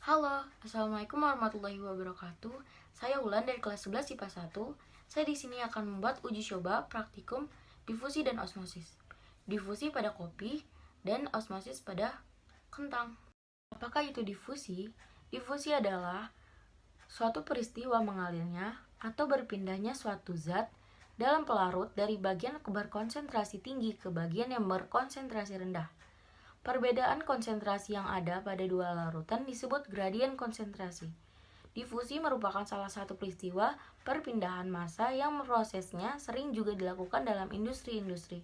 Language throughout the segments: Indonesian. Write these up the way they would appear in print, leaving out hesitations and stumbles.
Halo, Assalamualaikum warahmatullahi wabarakatuh. Saya Wulan dari kelas 11 IPA 1. Saya di sini akan membuat uji coba praktikum difusi dan osmosis. Difusi pada kopi dan osmosis pada kentang. Apakah itu difusi? Difusi adalah suatu peristiwa mengalirnya atau berpindahnya suatu zat dalam pelarut dari bagian berkonsentrasi tinggi ke bagian yang berkonsentrasi rendah. Perbedaan konsentrasi yang ada pada dua larutan disebut gradien konsentrasi. Difusi merupakan salah satu peristiwa perpindahan massa yang prosesnya sering juga dilakukan dalam industri-industri.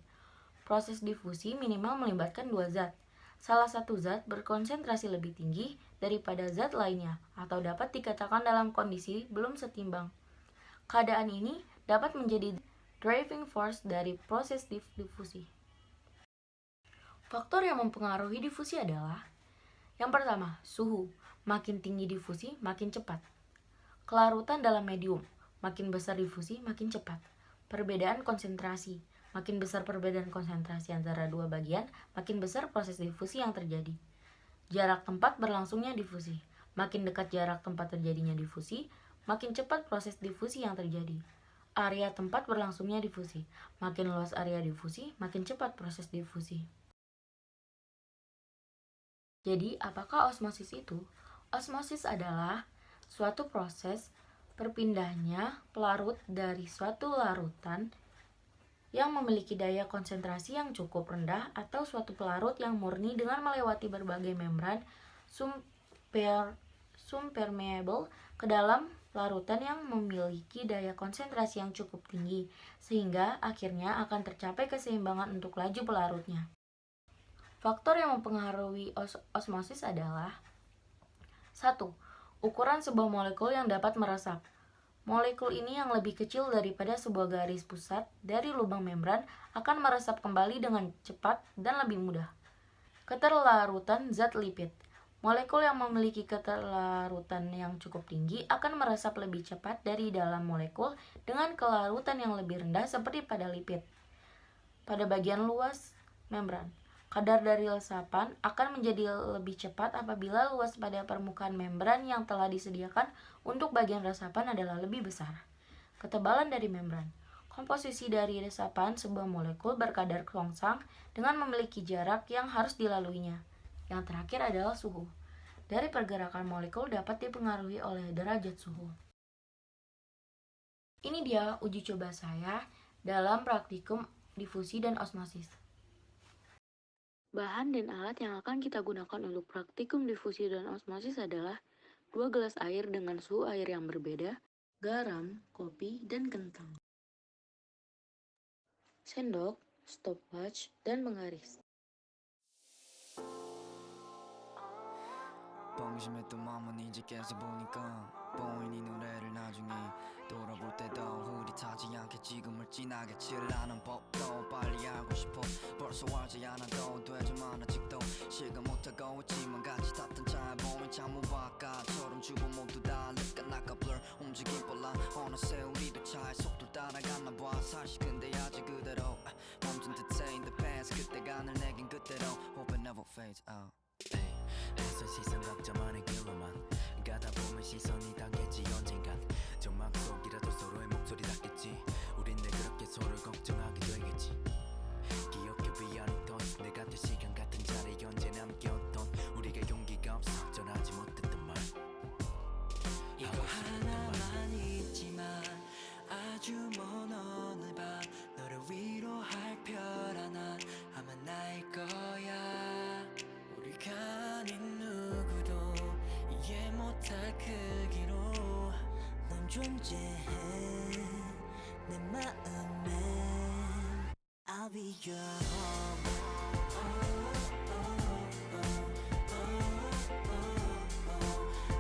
Proses difusi minimal melibatkan dua zat. Salah satu zat berkonsentrasi lebih tinggi daripada zat lainnya atau dapat dikatakan dalam kondisi belum setimbang. Keadaan ini dapat menjadi driving force dari proses difusi. Faktor yang mempengaruhi difusi adalah: yang pertama, suhu. Makin tinggi difusi, makin cepat. Kelarutan dalam medium. Makin besar difusi, makin cepat. Perbedaan konsentrasi. Makin besar perbedaan konsentrasi antara dua bagian, makin besar proses difusi yang terjadi. Jarak tempat berlangsungnya difusi. Makin dekat jarak tempat terjadinya difusi, makin cepat proses difusi yang terjadi. Area tempat berlangsungnya difusi. Makin luas area difusi, makin cepat proses difusi. Jadi, apakah osmosis itu? Osmosis adalah suatu proses berpindahnya pelarut dari suatu larutan yang memiliki daya konsentrasi yang cukup rendah atau suatu pelarut yang murni dengan melewati berbagai membran sumpermeable ke dalam larutan yang memiliki daya konsentrasi yang cukup tinggi, sehingga akhirnya akan tercapai keseimbangan untuk laju pelarutnya. Faktor yang mempengaruhi osmosis adalah: 1. Ukuran sebuah molekul yang dapat meresap. Molekul ini yang lebih kecil daripada sebuah garis pusat dari lubang membran akan meresap kembali dengan cepat dan lebih mudah. Keterlarutan zat lipid. Molekul yang memiliki keterlarutan yang cukup tinggi akan meresap lebih cepat dari dalam molekul dengan kelarutan yang lebih rendah seperti pada lipid. Pada bagian luas membran, kadar dari resapan akan menjadi lebih cepat apabila luas pada permukaan membran yang telah disediakan untuk bagian resapan adalah lebih besar. Ketebalan dari membran. Komposisi dari resapan sebuah molekul berkadar kerongsang dengan memiliki jarak yang harus dilaluinya. Yang terakhir adalah suhu. Dari pergerakan molekul dapat dipengaruhi oleh derajat suhu. Ini dia uji coba saya dalam praktikum difusi dan osmosis. Bahan dan alat yang akan kita gunakan untuk praktikum difusi dan osmosis adalah 2 gelas air dengan suhu air yang berbeda, garam, kopi, dan kentang. Sendok, stopwatch, dan penggaris. 방심했던 마음은 이제 깨져보니까 보이니 노래를 나중에 돌아볼 때도 흐릿하지 않게 지금을 진하게 칠하는 법도 빨리 알고 싶어 벌써 알지 않아도 되지만 아직도 실감 못하고 있지만 같이 탔던 차에 보면 창문바깥처럼 주부 모두 다 느껴나까 blur 움직임 빨라 어느새 우리도 차의 속도를 따라갔나봐 사실 근데 아직 그대로 멈춘 듯해 in the past 그때가 늘 내겐 그대로 hope it never fades out. 애써 시선 각자만의 길로만 가다 보면 시선이 당겠지 언젠간 정막 속이라도 서로의 목소리 닿겠지 우린 늘 그렇게 서로를 걱정하게 되겠지 기억해 비하는 돈 내 같은 시간 같은 자리 언제 남겼던 우리가 용기가 없어 전하지 못했던 말 이거 하나만 있지만 아주 먼 어느 밤 너를 위로할 별 하나 아마 나일 거야 우리가 아닌 누구도 이해 못할 크기로 넌 존재해 내 마음에 I'll be your home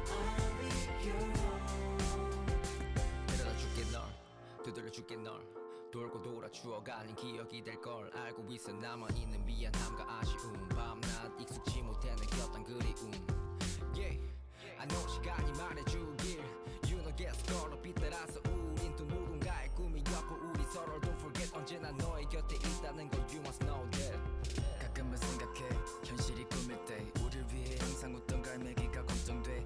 I'll be your home 데려다 줄게 널 두드려 줄게 널 돌고 돌아 추억아닌 기억이 될 걸 알고 있어 남아있는 미안함과 아쉬움 밤낮 익숙지 못해 느꼈던 그리움 Yeah, I know 시간이 말해주길 You know guess 걸로 빗따라서 우린 또 누군가의 꿈이었고 우리 서로를 don't forget 언제나 너의 곁에 있다는 걸 You must know that 가끔은 생각해 현실이 꿈일 때 우릴 위해 항상 웃던 갈매기가 걱정돼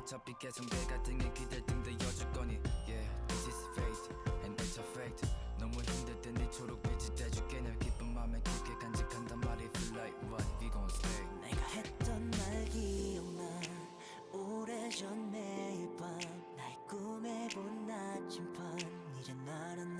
어차피 개성대가 등에 기댈 등도 여주거니 Yeah, this is fate and that's a fact 너무 힘들 땐 네 초록빛이 돼줄게 널 기쁜 맘에 깊게 간직한단 말이 Feel like what, we gon' stay 내가 했던 말 기억나 오래전 매일 밤 날 꿈에 본 나침반 이제 나는